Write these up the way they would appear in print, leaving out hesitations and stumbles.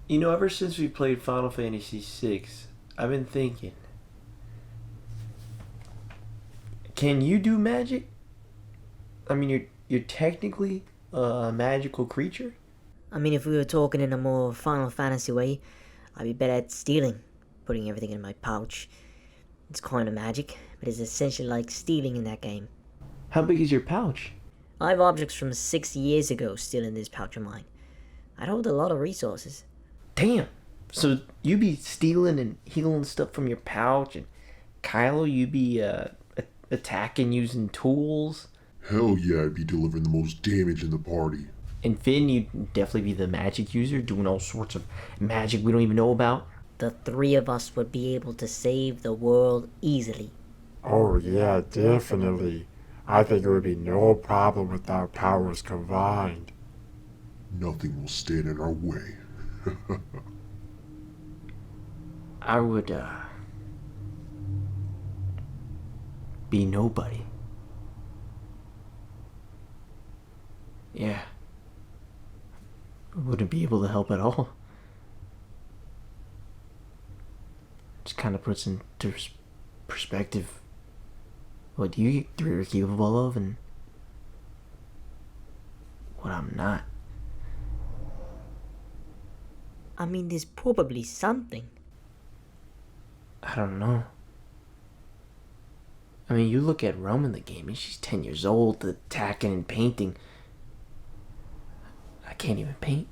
Ever since we played Final Fantasy VI, I've been thinking, can you do magic? You're technically a magical creature. I mean, if we were talking in a more Final Fantasy way, I'd be better at stealing, putting everything in my pouch. It's kind of magic, but it's essentially like stealing in that game. How big is your pouch? I have objects from 6 years ago still in this pouch of mine. I'd hold a lot of resources. Damn. So you be stealing and healing stuff from your pouch, and Kylo, you be attacking using tools. Hell yeah, I'd be delivering the most damage in the party. And Finn, you'd definitely be the magic user, doing all sorts of magic we don't even know about. The three of us would be able to save the world easily. Oh yeah, definitely. I think it would be no problem with our powers combined. Nothing will stand in our way. I would, be nobody. Yeah. Wouldn't be able to help at all. Just kind of puts into perspective what you three are capable of and what I'm not. I mean, there's probably something. I don't know. You look at Rome in the game, and she's 10 years old, attacking and painting. I can't even paint.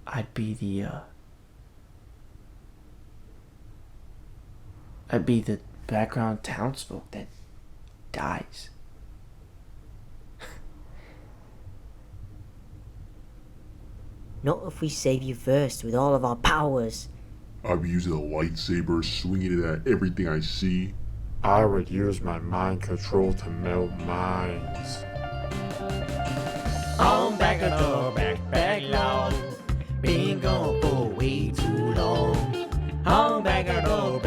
I'd be the background townsfolk that dies. Not if we save you first with all of our powers. I'd be using a lightsaber, swinging it at everything I see. I would use my mind control to melt minds. On backlog, been gone for way too long. On backlog,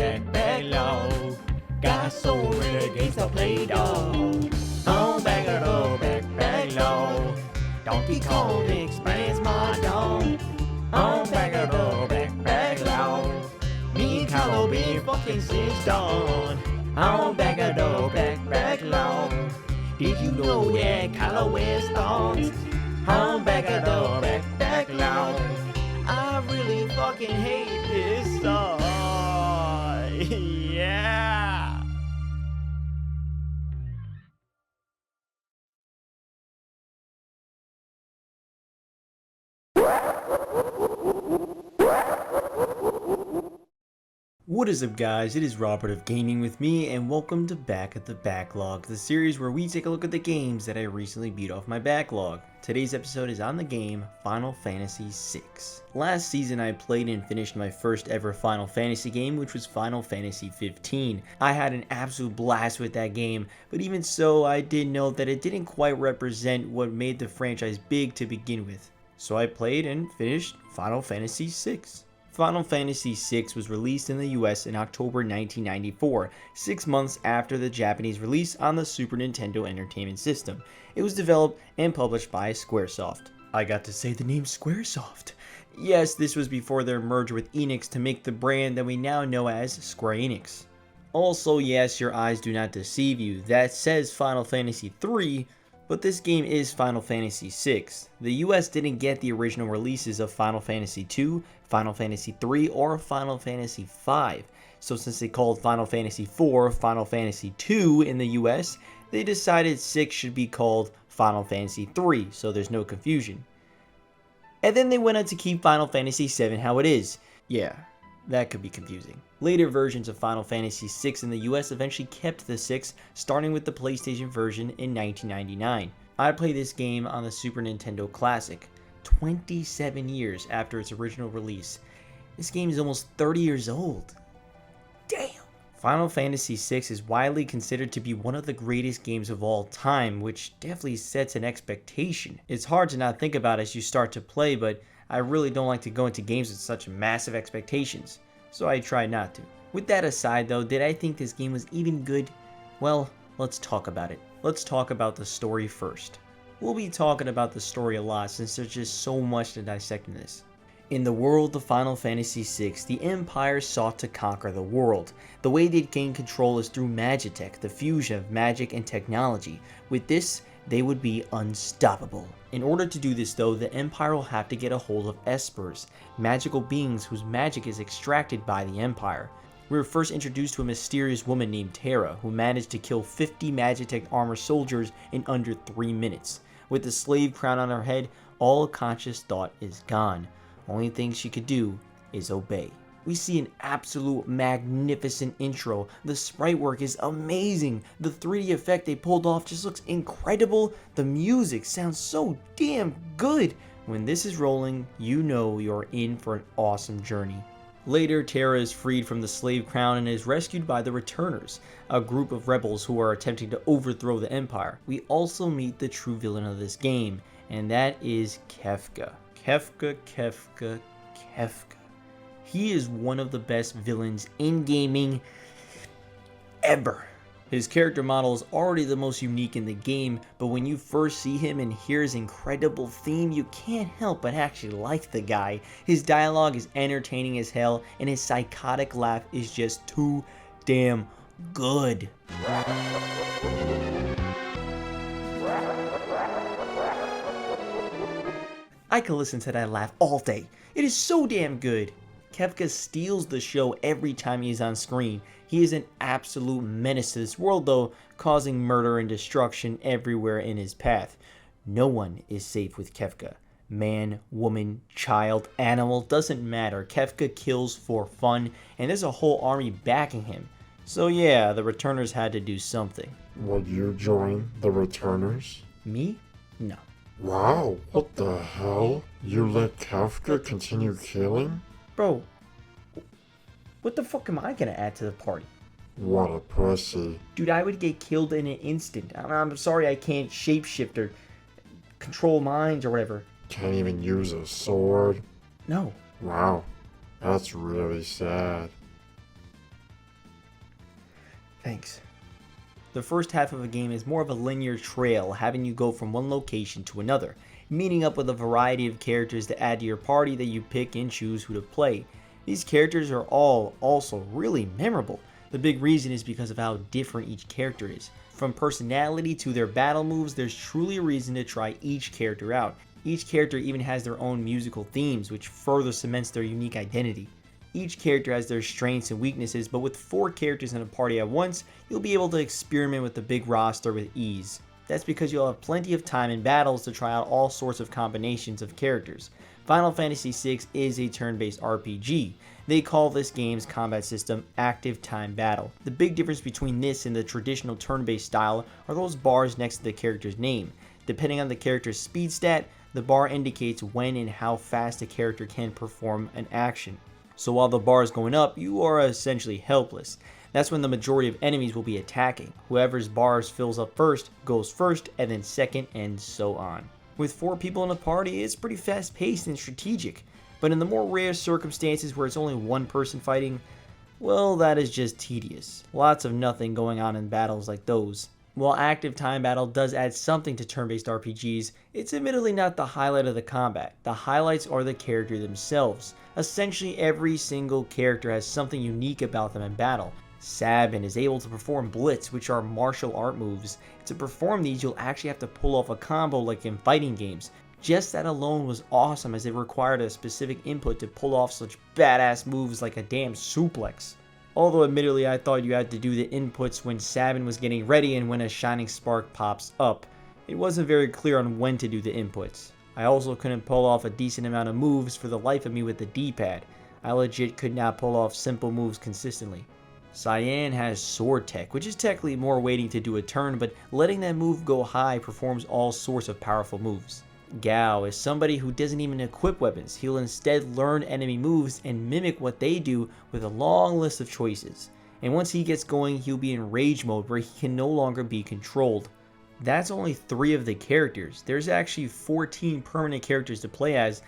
got so many games to play, dog. On backlog, Donkey Kong expands my dome. On backlog, me and Kylo been fucking since dawn. On backlog, did you know that Kylo wears thongs? On backlog, I really fucking hate this song. Yeah. What is up, guys? It is Robert of Gaming with me, and welcome to Back at the Backlog, the series where we take a look at the games that I recently beat off my backlog. Today's episode is on the game Final Fantasy VI. Last season I played and finished my first ever Final Fantasy game, which was Final Fantasy 15. I had an absolute blast with that game, but even so I did know that it didn't quite represent what made the franchise big to begin with. So I played and finished Final Fantasy VI. Final Fantasy VI was released in the US in October 1994, 6 months after the Japanese release on the Super Nintendo Entertainment System. It was developed and published by Squaresoft. I got to say the name Squaresoft. Yes, this was before their merger with Enix to make the brand that we now know as Square Enix. Also, yes, your eyes do not deceive you. That says Final Fantasy III, but this game is Final Fantasy VI. The US didn't get the original releases of Final Fantasy II, Final Fantasy III, or Final Fantasy V. So since they called Final Fantasy IV Final Fantasy II in the US, they decided 6 should be called Final Fantasy III, so there's no confusion. And then they went on to keep Final Fantasy VII how it is. Yeah, that could be confusing. Later versions of Final Fantasy VI in the US eventually kept the 6, starting with the PlayStation version in 1999. I played this game on the Super Nintendo Classic, 27 years after its original release. This game is almost 30 years old. Damn! Final Fantasy VI is widely considered to be one of the greatest games of all time, which definitely sets an expectation. It's hard to not think about as you start to play, but I really don't like to go into games with such massive expectations, so I try not to. With that aside though, did I think this game was even good? Well, let's talk about it. Let's talk about the story first. we'll be talking about the story a lot since there's just so much to dissect in this. In the world of Final Fantasy VI, the Empire sought to conquer the world. The way they'd gain control is through Magitech, the fusion of magic and technology. With this, they would be unstoppable. In order to do this though, the Empire will have to get a hold of Espers, magical beings whose magic is extracted by the Empire. We were first introduced to a mysterious woman named Terra, who managed to kill 50 Magitech armor soldiers in under 3 minutes. With the slave crown on her head, all conscious thought is gone. Only thing she could do is obey. We see an absolute magnificent intro. The sprite work is amazing. The 3D effect they pulled off just looks incredible. The music sounds so damn good. When this is rolling, you know you're in for an awesome journey. Later, Terra is freed from the slave crown and is rescued by the Returners, a group of rebels who are attempting to overthrow the Empire. We also meet the true villain of this game, and that is Kefka. Kefka. He is one of the best villains in gaming ever. His character model is already the most unique in the game, but when you first see him and hear his incredible theme, you can't help but actually like the guy. His dialogue is entertaining as hell, and his psychotic laugh is just too damn good. I could listen to that laugh all day. It is so damn good. Kefka steals the show every time he is on screen. He is an absolute menace to this world though, causing murder and destruction everywhere in his path. No one is safe with Kefka. Man, woman, child, animal, doesn't matter. Kefka kills for fun, and there's a whole army backing him. So yeah, the Returners had to do something. Would you join the Returners? Me? No. Wow, what the hell? You let Kefka continue killing? Bro, what the fuck am I gonna add to the party? What a pussy. Dude, I would get killed in an instant. I'm sorry I can't shapeshift or control minds or whatever. Can't even use a sword? No. Wow, that's really sad. Thanks. The first half of a game is more of a linear trail, having you go from one location to another, meeting up with a variety of characters to add to your party that you pick and choose who to play. These characters are all also really memorable. The big reason is because of how different each character is. From personality to their battle moves, there's truly a reason to try each character out. Each character even has their own musical themes, which further cements their unique identity. Each character has their strengths and weaknesses, but with 4 characters in a party at once, you'll be able to experiment with the big roster with ease. That's because you'll have plenty of time in battles to try out all sorts of combinations of characters. Final Fantasy VI is a turn-based RPG. They call this game's combat system Active Time Battle. The big difference between this and the traditional turn-based style are those bars next to the character's name. Depending on the character's speed stat, the bar indicates when and how fast a character can perform an action. So while the bar is going up, you are essentially helpless. That's when the majority of enemies will be attacking. Whoever's bars fills up first, goes first, and then second, and so on. With 4 people in a party, it's pretty fast paced and strategic. But in the more rare circumstances where it's only one person fighting, well, that is just tedious. Lots of nothing going on in battles like those. While Active Time Battle does add something to turn-based RPGs, it's admittedly not the highlight of the combat. The highlights are the character themselves. Essentially every single character has something unique about them in battle. Sabin is able to perform Blitz, which are martial art moves. To perform these, you'll actually have to pull off a combo like in fighting games. Just that alone was awesome, as it required a specific input to pull off such badass moves like a damn suplex. Although admittedly I thought you had to do the inputs when Sabin was getting ready and when a shining spark pops up. It wasn't very clear on when to do the inputs. I also couldn't pull off a decent amount of moves for the life of me with the D-pad. I legit could not pull off simple moves consistently. Cyan has Sword Tech, which is technically more waiting to do a turn, but letting that move go high performs all sorts of powerful moves. Gao is somebody who doesn't even equip weapons. He'll instead learn enemy moves and mimic what they do with a long list of choices. And once he gets going, he'll be in rage mode where he can no longer be controlled. That's only 3 of the characters. There's actually 14 permanent characters to play as,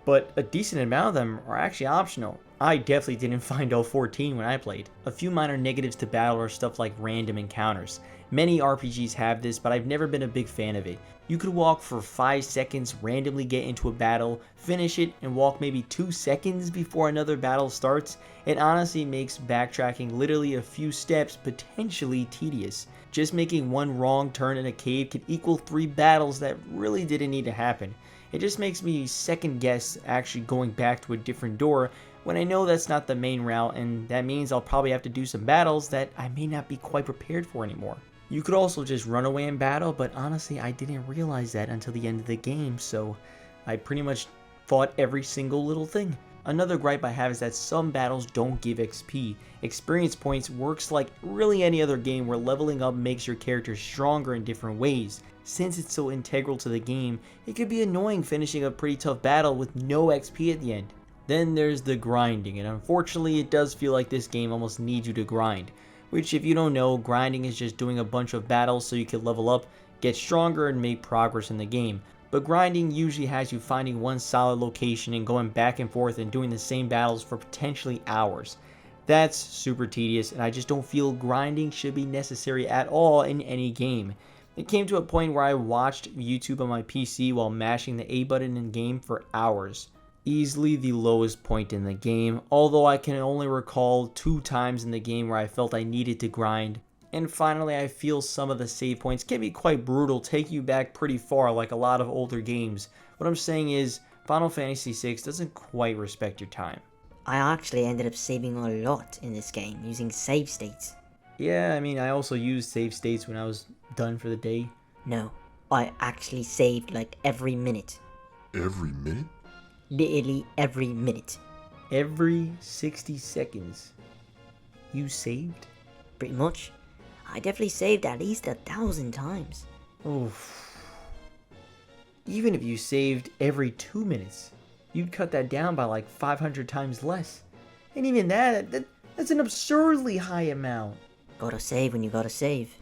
but a decent amount of them are actually optional. I definitely didn't find all 14 when I played. A few minor negatives to battle are stuff like random encounters. Many RPGs have this, but I've never been a big fan of it. You could walk for 5 seconds, randomly get into a battle, finish it, and walk maybe 2 seconds before another battle starts. It honestly makes backtracking literally a few steps potentially tedious. Just making one wrong turn in a cave could equal 3 battles that really didn't need to happen. It just makes me second guess actually going back to a different door when I know that's not the main route, and that means I'll probably have to do some battles that I may not be quite prepared for anymore. You could also just run away in battle, but honestly I didn't realize that until the end of the game, so I pretty much fought every single little thing. Another gripe I have is that some battles don't give XP. Experience points works like really any other game where leveling up makes your character stronger in different ways. Since it's so integral to the game, it could be annoying finishing a pretty tough battle with no XP at the end. Then there's the grinding, and unfortunately it does feel like this game almost needs you to grind. Which, if you don't know, grinding is just doing a bunch of battles so you can level up, get stronger, and make progress in the game. But grinding usually has you finding one solid location and going back and forth and doing the same battles for potentially hours. That's super tedious, and I just don't feel grinding should be necessary at all in any game. It came to a point where I watched YouTube on my PC while mashing the A button in game for hours. Easily the lowest point in the game, although I can only recall 2 times in the game where I felt I needed to grind. And finally, I feel some of the save points can be quite brutal, take you back pretty far like a lot of older games. What I'm saying is, Final Fantasy VI doesn't quite respect your time. I actually ended up saving a lot in this game using save states. Yeah, I mean, I also used save states when I was done for the day. No, I actually saved like every minute. Every minute? Literally every minute. Every 60 seconds. You saved? Pretty much. I definitely saved at least 1,000 times. Oof. Even if you saved every 2 minutes, you'd cut that down by like 500 times less. And even that's an absurdly high amount. Gotta save when you gotta save.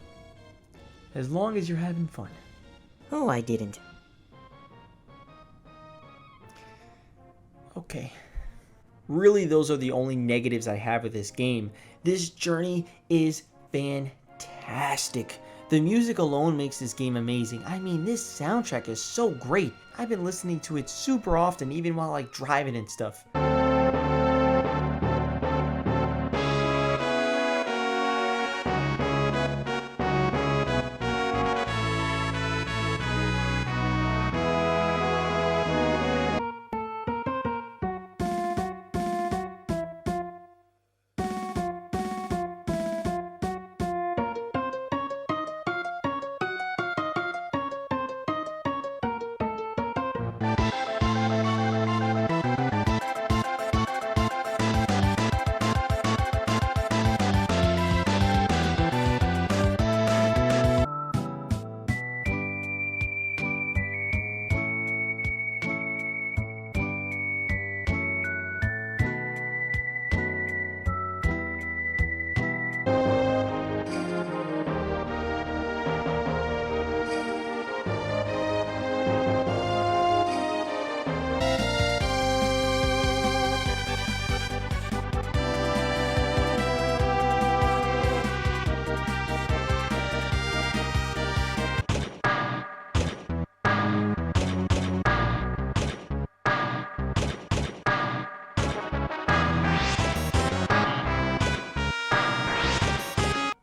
As long as you're having fun. Oh, I didn't. Okay. Really, those are the only negatives I have with this game. This journey is fantastic. The music alone makes this game amazing. I mean, this soundtrack is so great. I've been listening to it super often, even while like driving and stuff.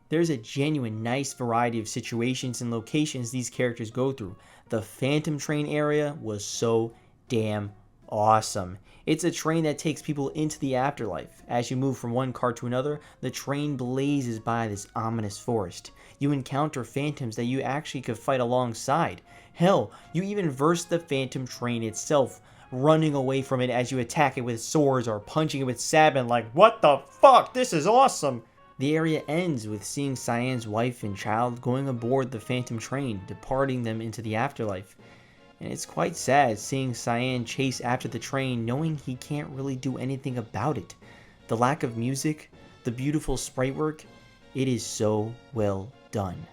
There's a genuine nice variety of situations and locations these characters go through. The Phantom Train area was so damn awesome. It's a train that takes people into the afterlife. As you move from one car to another, the train blazes by this ominous forest. You encounter phantoms that you actually could fight alongside. Hell, you even verse the Phantom Train itself, running away from it as you attack it with swords or punching it with sabin like, what the fuck, this is awesome! The area ends with seeing Cyan's wife and child going aboard the Phantom Train, departing them into the afterlife. And it's quite sad seeing Cyan chase after the train knowing he can't really do anything about it. The lack of music, the beautiful sprite work, it is so well done.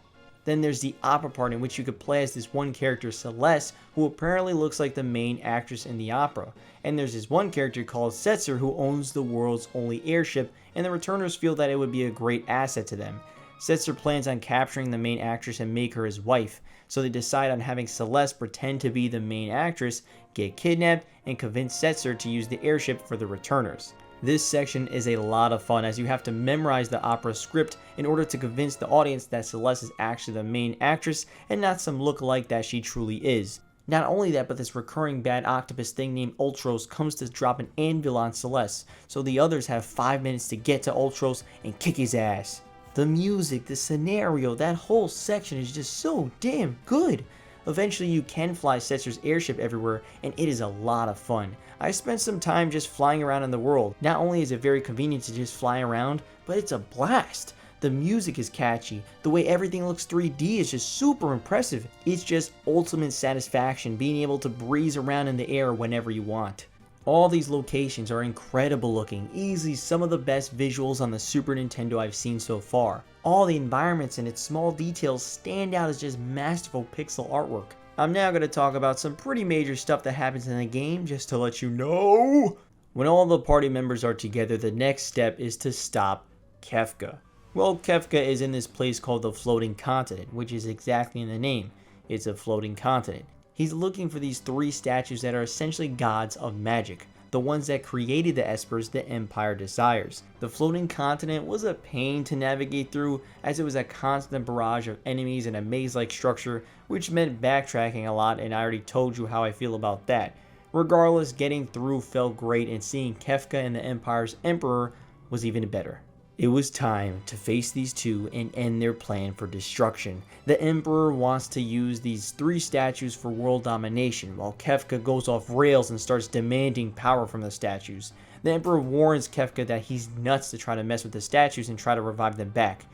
Then there's the opera part, in which you could play as this one character, Celeste, who apparently looks like the main actress in the opera. And there's this one character called Setzer, who owns the world's only airship, and the returners feel that it would be a great asset to them. Setzer plans on capturing the main actress and make her his wife, so they decide on having Celeste pretend to be the main actress, get kidnapped, and convince Setzer to use the airship for the returners. This section is a lot of fun, as you have to memorize the opera script in order to convince the audience that Celeste is actually the main actress and not some look-alike that she truly is. Not only that, but this recurring bad octopus thing named Ultros comes to drop an anvil on Celeste, so the others have 5 minutes to get to Ultros and kick his ass. The music, the scenario, that whole section is just so damn good. Eventually you can fly Setzer's airship everywhere, and it is a lot of fun. I spent some time just flying around in the world. Not only is it very convenient to just fly around, but it's a blast. The music is catchy, the way everything looks 3D is just super impressive. It's just ultimate satisfaction being able to breeze around in the air whenever you want. All these locations are incredible looking, easily some of the best visuals on the Super Nintendo I've seen so far. All the environments and its small details stand out as just masterful pixel artwork. I'm now going to talk about some pretty major stuff that happens in the game, just to let you know. When all the party members are together, the next step is to stop Kefka. Well, Kefka is in this place called the Floating Continent, which is exactly in the name. It's a floating continent. He's looking for these 3 statues that are essentially gods of magic, the ones that created the espers the Empire desires. The floating continent was a pain to navigate through, as it was a constant barrage of enemies and a maze-like structure, which meant backtracking a lot, and I already told you how I feel about that. Regardless, getting through felt great, and seeing Kefka and the Empire's Emperor was even better. It was time to face these two and end their plan for destruction. The Emperor wants to use these 3 statues for world domination, while Kefka goes off rails and starts demanding power from the statues. The Emperor warns Kefka that he's nuts to try to mess with the statues and try to revive them back.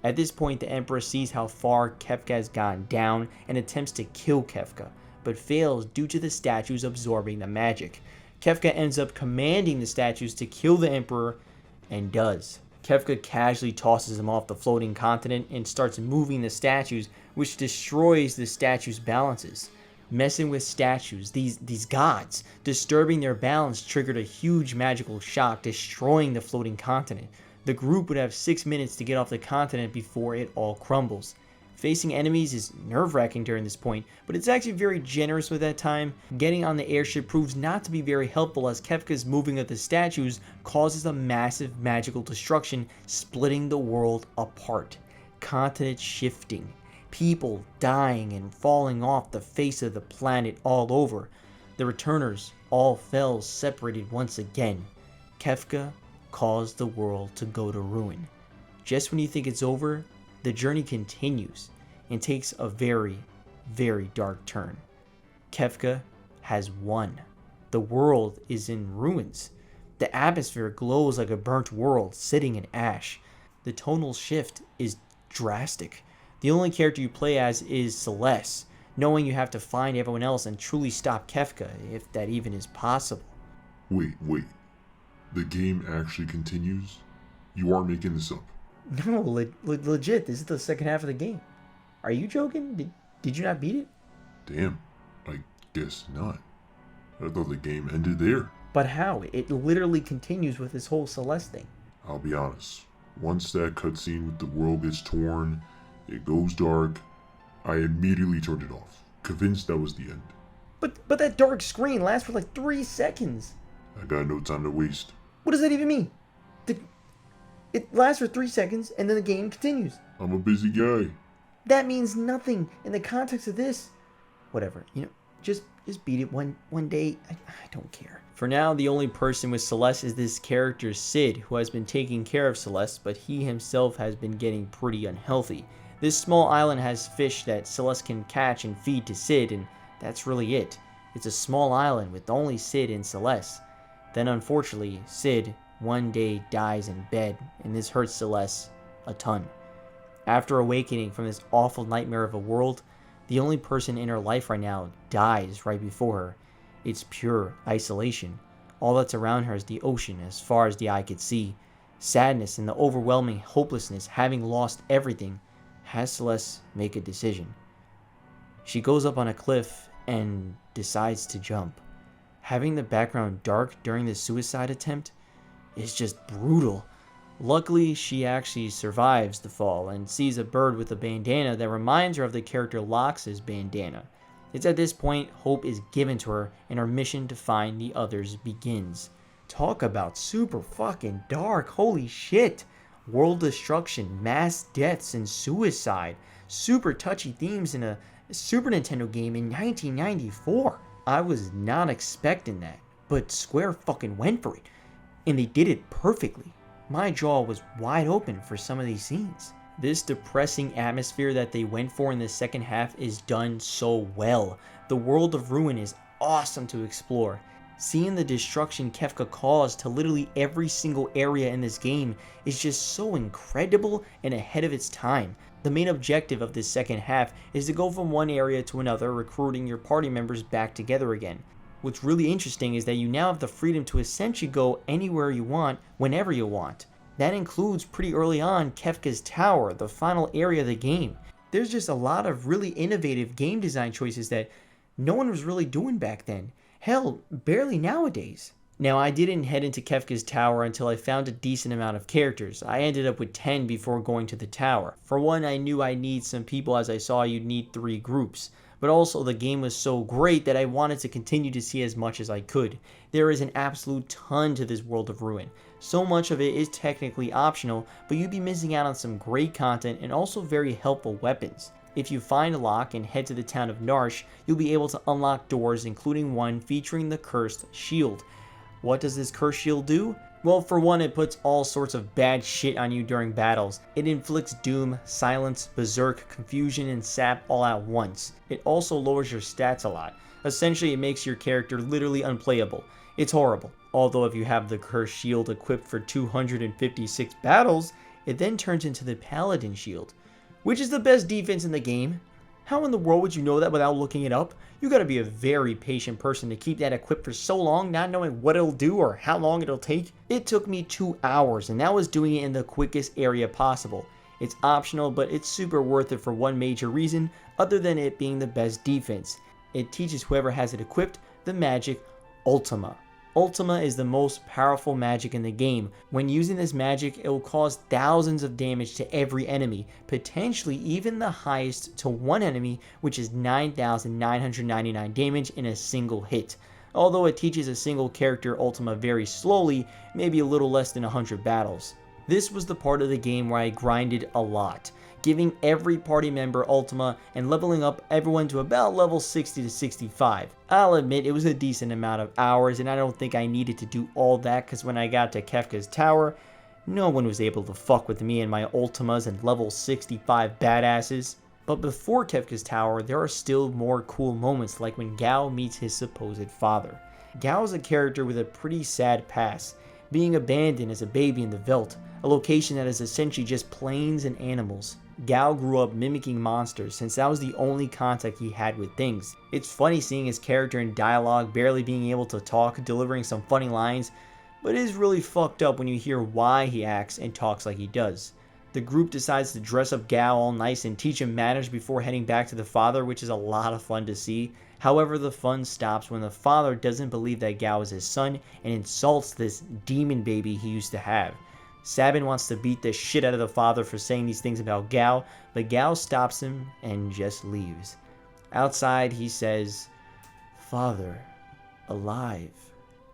At this point, the Emperor sees how far Kefka has gone down and attempts to kill Kefka, but fails due to the statues absorbing the magic. Kefka ends up commanding the statues to kill the Emperor, and does. Kefka casually tosses him off the floating continent and starts moving the statues, which destroys the statues' balances. Messing with statues, these gods, disturbing their balance triggered a huge magical shock, destroying the floating continent. The group would have 6 minutes to get off the continent before it all crumbles. Facing enemies is nerve-wracking during this point, but it's actually very generous with that time. Getting on the airship proves not to be very helpful, as Kefka's moving of the statues causes a massive magical destruction, splitting the world apart. Continent shifting, people dying and falling off the face of the planet all over. The returners all fell separated once again. Kefka caused the world to go to ruin. Just when you think it's over, the journey continues and takes a very, very dark turn. Kefka has won. The world is in ruins. The atmosphere glows like a burnt world sitting in ash. The tonal shift is drastic. The only character you play as is Celeste, knowing you have to find everyone else and truly stop Kefka, if that even is possible. Wait. The game actually continues? You aren't making this up. No, legit, this is the second half of the game. Are you joking? Did you not beat it? Damn, I guess not. I thought the game ended there. But how? It literally continues with this whole Celeste thing. I'll be honest. Once that cutscene with the world gets torn, it goes dark, I immediately turned it off, convinced that was the end. But that dark screen lasts for like 3 seconds. I got no time to waste. What does that even mean? It lasts for 3 seconds and then the game continues. I'm a busy guy. That means nothing in the context of this. Whatever, just beat it one day. I don't care. For now, the only person with Celeste is this character Sid, who has been taking care of Celeste, but he himself has been getting pretty unhealthy. This small island has fish that Celeste can catch and feed to Sid, and that's really it. It's a small island with only Sid and Celeste. Then unfortunately, Sid one day dies in bed, and this hurts Celeste a ton. After awakening from this awful nightmare of a world, the only person in her life right now dies right before her. It's pure isolation. All that's around her is the ocean as far as the eye could see. Sadness and the overwhelming hopelessness, having lost everything, has Celeste make a decision. She goes up on a cliff and decides to jump. Having the background dark during the suicide attempt is just brutal. Luckily, she actually survives the fall and sees a bird with a bandana that reminds her of the character Lox's bandana. It's at this point hope is given to her and her mission to find the others begins. Talk about super fucking dark, holy shit! World destruction, mass deaths, and suicide. Super touchy themes in a Super Nintendo game in 1994. I was not expecting that, but Square fucking went for it. And they did it perfectly. My jaw was wide open for some of these scenes. This depressing atmosphere that they went for in the second half is done so well. The world of Ruin is awesome to explore. Seeing the destruction Kefka caused to literally every single area in this game is just so incredible and ahead of its time. The main objective of this second half is to go from one area to another, recruiting your party members back together again. What's really interesting is that you now have the freedom to essentially go anywhere you want, whenever you want. That includes pretty early on Kefka's Tower, the final area of the game. There's just a lot of really innovative game design choices that no one was really doing back then. Hell, barely nowadays. Now, I didn't head into Kefka's Tower until I found a decent amount of characters. I ended up with 10 before going to the tower. For one, I knew I need some people, as I saw you'd need 3 groups. But also the game was so great that I wanted to continue to see as much as I could. There is an absolute ton to this World of Ruin. So much of it is technically optional, but you'd be missing out on some great content and also very helpful weapons. If you find a lock and head to the town of Narsh, you'll be able to unlock doors, including one featuring the Cursed Shield. What does this Cursed Shield do? Well, for one, it puts all sorts of bad shit on you during battles. It inflicts doom, silence, berserk, confusion, and sap all at once. It also lowers your stats a lot. Essentially, it makes your character literally unplayable. It's horrible. Although if you have the Cursed Shield equipped for 256 battles, it then turns into the Paladin Shield, which is the best defense in the game. How in the world would you know that without looking it up? You gotta be a very patient person to keep that equipped for so long, not knowing what it'll do or how long it'll take. It took me 2 hours, and that was doing it in the quickest area possible. It's optional, but it's super worth it for one major reason, other than it being the best defense. It teaches whoever has it equipped the magic Ultima. Ultima is the most powerful magic in the game. When using this magic, it will cause thousands of damage to every enemy, potentially even the highest to one enemy, which is 9,999 damage in a single hit. Although it teaches a single character Ultima very slowly, maybe a little less than 100 battles. This was the part of the game where I grinded a lot, giving every party member Ultima and leveling up everyone to about level 60 to 65. I'll admit it was a decent amount of hours, and I don't think I needed to do all that because when I got to Kefka's Tower, no one was able to fuck with me and my Ultimas and level 65 badasses. But before Kefka's Tower, there are still more cool moments, like when Gao meets his supposed father. Gao is a character with a pretty sad past, being abandoned as a baby in the Veldt, a location that is essentially just plains and animals. Gao grew up mimicking monsters since that was the only contact he had with things. It's funny seeing his character in dialogue, barely being able to talk, delivering some funny lines, but it is really fucked up when you hear why he acts and talks like he does. The group decides to dress up Gao all nice and teach him manners before heading back to the father, which is a lot of fun to see. However, the fun stops when the father doesn't believe that Gao is his son and insults this demon baby he used to have. Sabin wants to beat the shit out of the father for saying these things about Gao, but Gao stops him and just leaves. Outside, he says, "Father, alive,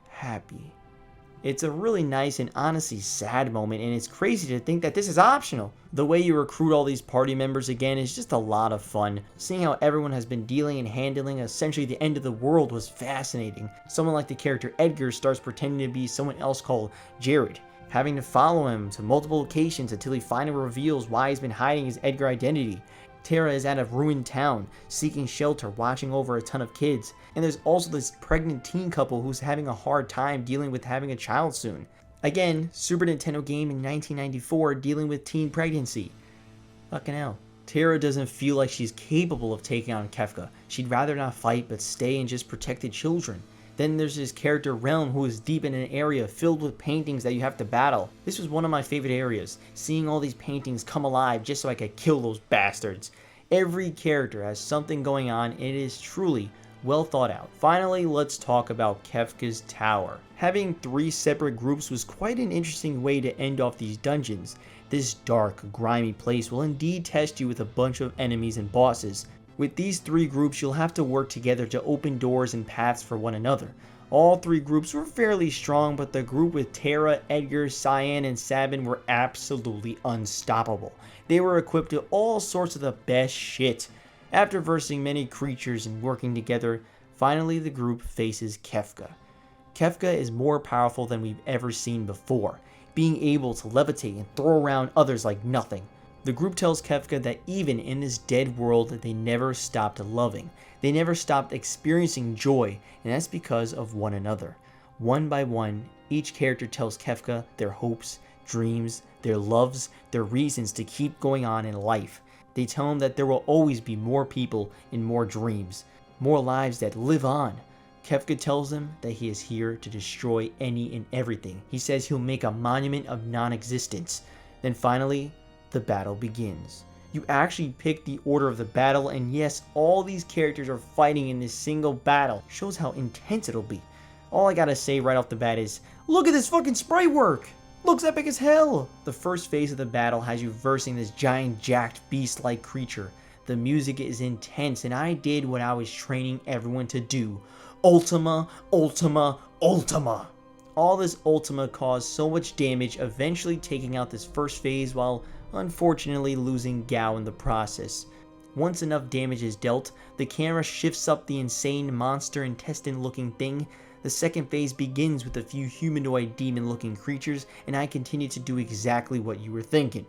happy." It's a really nice and honestly sad moment, and it's crazy to think that this is optional. The way you recruit all these party members again is just a lot of fun. Seeing how everyone has been dealing and handling essentially the end of the world was fascinating. Someone like the character Edgar starts pretending to be someone else called Jared, having to follow him to multiple locations until he finally reveals why he's been hiding his Edgar identity. Terra is at a ruined town, seeking shelter, watching over a ton of kids. And there's also this pregnant teen couple who's having a hard time dealing with having a child soon. Again, Super Nintendo game in 1994 dealing with teen pregnancy. Fucking hell. Terra doesn't feel like she's capable of taking on Kefka. She'd rather not fight but stay and just protect the children. Then there's this character Realm who is deep in an area filled with paintings that you have to battle. This was one of my favorite areas, seeing all these paintings come alive just so I could kill those bastards. Every character has something going on, and it is truly well thought out. Finally, let's talk about Kefka's Tower. Having 3 separate groups was quite an interesting way to end off these dungeons. This dark, grimy place will indeed test you with a bunch of enemies and bosses. With these 3 groups, you'll have to work together to open doors and paths for one another. All 3 groups were fairly strong, but the group with Terra, Edgar, Cyan, and Sabin were absolutely unstoppable. They were equipped with all sorts of the best shit. After versing many creatures and working together, finally the group faces Kefka. Kefka is more powerful than we've ever seen before, being able to levitate and throw around others like nothing. The group tells Kefka that even in this dead world, they never stopped loving. They never stopped experiencing joy, and that's because of one another. One by one, each character tells Kefka their hopes, dreams, their loves, their reasons to keep going on in life. They tell him that there will always be more people and more dreams, more lives that live on. Kefka tells them that he is here to destroy any and everything. He says he'll make a monument of non-existence. Then finally, the battle begins. You actually pick the order of the battle, and yes, all these characters are fighting in this single battle. Shows how intense it'll be. All I gotta say right off the bat is, look at this fucking sprite work! Looks epic as hell! The first phase of the battle has you versing this giant jacked beast-like creature. The music is intense, and I did what I was training everyone to do. Ultima, Ultima, Ultima! All this Ultima caused so much damage, eventually taking out this first phase while unfortunately losing Gao in the process. Once enough damage is dealt, the camera shifts up the insane monster intestine looking thing. The second phase begins with a few humanoid demon looking creatures, and I continue to do exactly what you were thinking.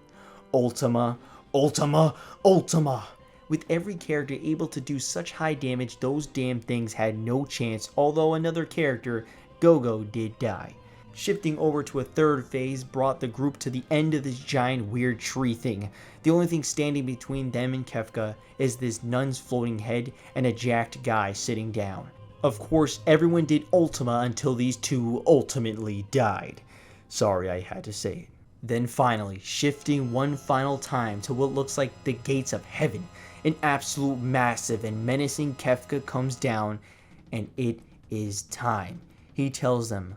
Ultima, Ultima, Ultima! With every character able to do such high damage, those damn things had no chance, although another character, Gogo, did die. Shifting over to a third phase brought the group to the end of this giant weird tree thing. The only thing standing between them and Kefka is this nun's floating head and a jacked guy sitting down. Of course, everyone did Ultima until these 2 ultimately died. Sorry I had to say it. Then finally, shifting one final time to what looks like the gates of heaven, an absolute massive and menacing Kefka comes down, and it is time. He tells them,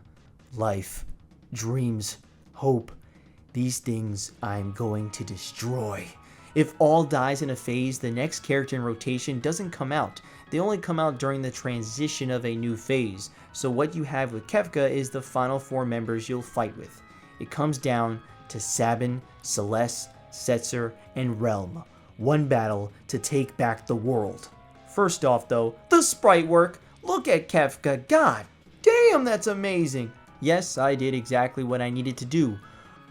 life, dreams, hope, these things I'm going to destroy. If all dies in a phase, the next character in rotation doesn't come out. They only come out during the transition of a new phase. So what you have with Kefka is the final 4 members you'll fight with. It comes down to Sabin, Celeste, Setzer, and Realm. One battle to take back the world. First off though, the sprite work. Look at Kefka, god damn, that's amazing. Yes, I did exactly what I needed to do.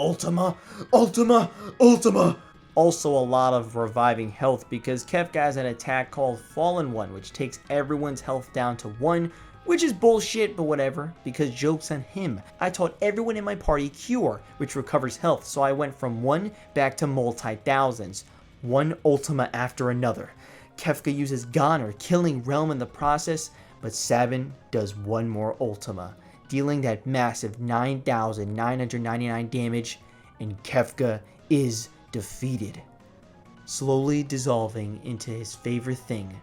Ultima, Ultima, Ultima! Also a lot of reviving health because Kefka has an attack called Fallen One, which takes everyone's health down to 1, which is bullshit, but whatever, because joke's on him. I taught everyone in my party Cure, which recovers health, so I went from 1 back to multi-thousands. One Ultima after another. Kefka uses Goner, killing Realm in the process, but Sabin does one more Ultima, dealing that massive 9,999 damage, and Kefka is defeated, slowly dissolving into his favorite thing,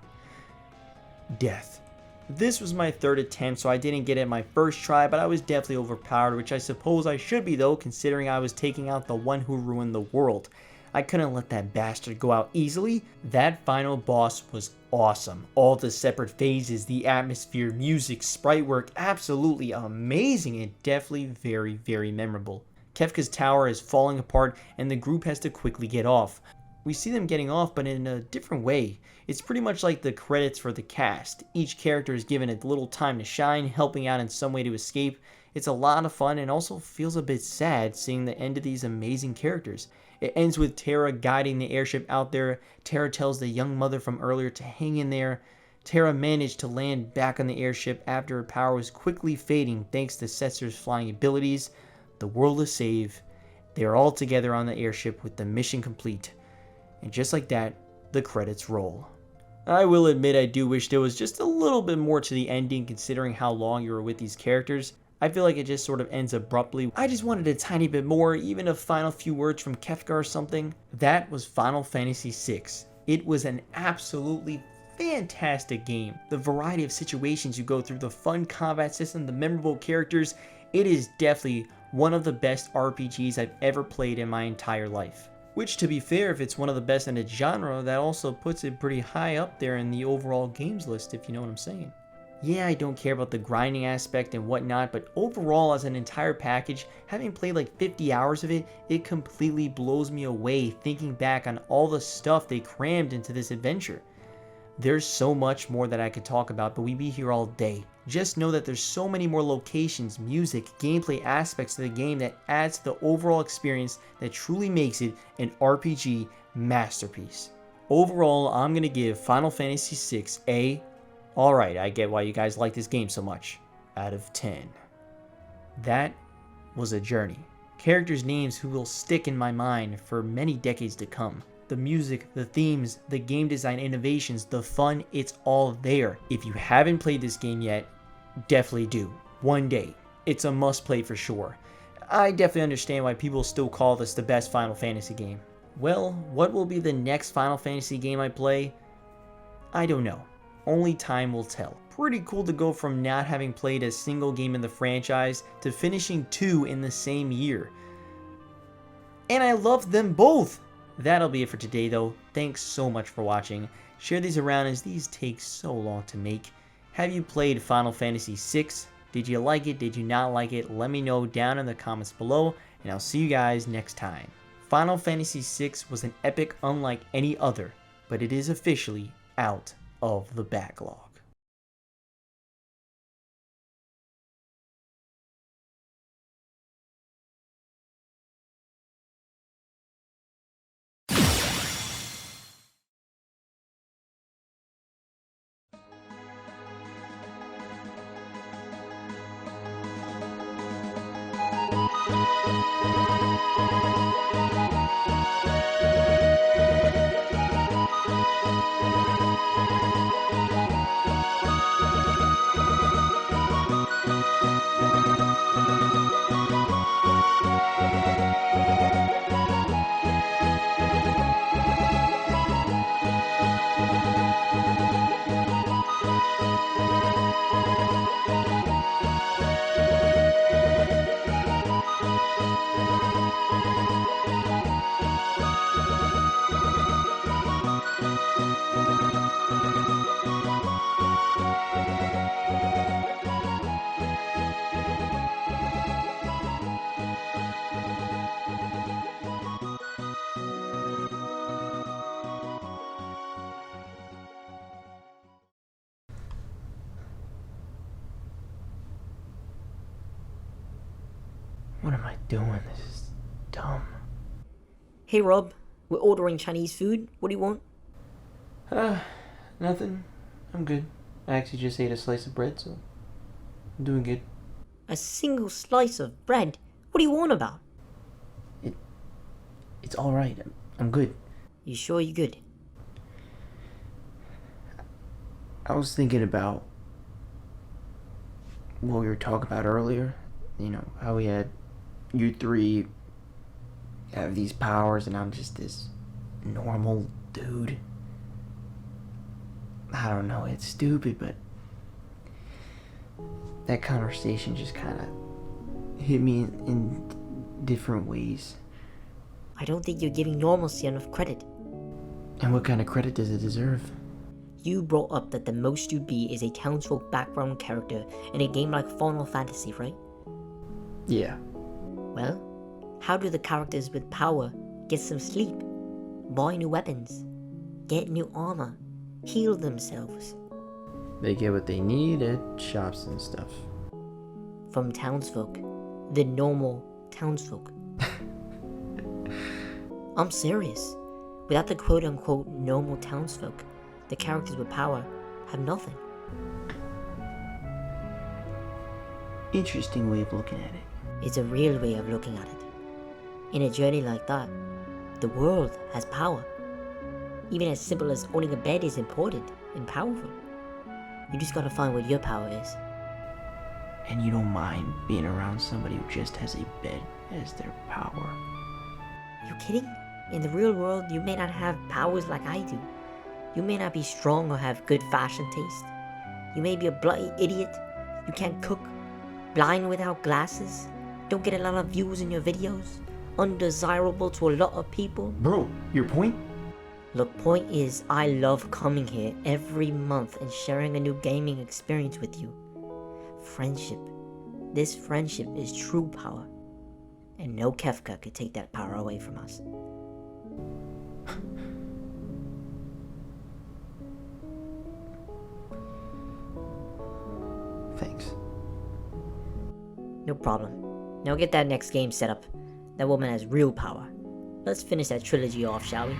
death. This was my 3rd attempt, so I didn't get it my first try, but I was definitely overpowered, which I suppose I should be though, considering I was taking out the one who ruined the world. I couldn't let that bastard go out easily. That final boss was awesome. All the separate phases, the atmosphere, music, sprite work, absolutely amazing and definitely very, very memorable. Kefka's tower is falling apart and the group has to quickly get off. We see them getting off, but in a different way. It's pretty much like the credits for the cast. Each character is given a little time to shine, helping out in some way to escape. It's a lot of fun and also feels a bit sad seeing the end of these amazing characters. It ends with Terra guiding the airship out there. Terra tells the young mother from earlier to hang in there. Terra managed to land back on the airship after her power was quickly fading thanks to Setzer's flying abilities. The world is saved. They are all together on the airship with the mission complete. And just like that, the credits roll. I will admit I do wish there was just a little bit more to the ending considering how long you were with these characters. I feel like it just sort of ends abruptly. I just wanted a tiny bit more, even a final few words from Kefka or something. That was Final Fantasy VI. It was an absolutely fantastic game. The variety of situations you go through, the fun combat system, the memorable characters, it is definitely one of the best RPGs I've ever played in my entire life. Which, to be fair, if it's one of the best in its genre, that also puts it pretty high up there in the overall games list, if you know what I'm saying. Yeah, I don't care about the grinding aspect and whatnot, but overall as an entire package, having played like 50 hours of it, it completely blows me away thinking back on all the stuff they crammed into this adventure. There's so much more that I could talk about, but we'd be here all day. Just know that there's so many more locations, music, gameplay aspects to the game that adds to the overall experience that truly makes it an RPG masterpiece. Overall, I'm going to give Final Fantasy VI a alright, I get why you guys like this game so much, out of 10. That was a journey. Characters' names who will stick in my mind for many decades to come. The music, the themes, the game design innovations, the fun, it's all there. If you haven't played this game yet, definitely do. One day. It's a must play for sure. I definitely understand why people still call this the best Final Fantasy game. Well, what will be the next Final Fantasy game I play? I don't know. Only time will tell. Pretty cool to go from not having played a single game in the franchise to finishing 2 in the same year. And I love them both! That'll be it for today though. Thanks so much for watching. Share these around as these take so long to make. Have you played Final Fantasy VI? Did you like it? Did you not like it? Let me know down in the comments below, and I'll see you guys next time. Final Fantasy VI was an epic unlike any other, but it is officially out of the backlog. What am I doing? This is dumb. Hey Rob, we're ordering Chinese food. What do you want? Nothing. I'm good. I actually just ate a slice of bread, so I'm doing good. A single slice of bread? What do you want about? It's alright. I'm good. You sure you're good? I was thinking about what we were talking about earlier. You know, how we had you three have these powers and I'm just this normal dude. I don't know, it's stupid, but that conversation just kind of hit me in different ways. I don't think you're giving normalcy enough credit. And what kind of credit does it deserve? You brought up that the most you'd be is a townsfolk background character in a game like Final Fantasy, right? Yeah. Well, how do the characters with power get some sleep, buy new weapons, get new armor, heal themselves? They get what they need at shops and stuff. From townsfolk. The normal townsfolk. I'm serious. Without the quote-unquote normal townsfolk, the characters with power have nothing. Interesting way of looking at it. It's a real way of looking at it. In a journey like that, the world has power. Even as simple as owning a bed is important and powerful. You just gotta find what your power is. And you don't mind being around somebody who just has a bed as their power? You kidding? In the real world, you may not have powers like I do. You may not be strong or have good fashion taste. You may be a bloody idiot. You can't cook. Blind without glasses. Don't get a lot of views in your videos. Undesirable to a lot of people. Bro, your point? Look, point is, I love coming here every month and sharing a new gaming experience with you. Friendship. This friendship is true power. And no Kefka could take that power away from us. Thanks. No problem. Now get that next game set up. That woman has real power. Let's finish that trilogy off, shall we?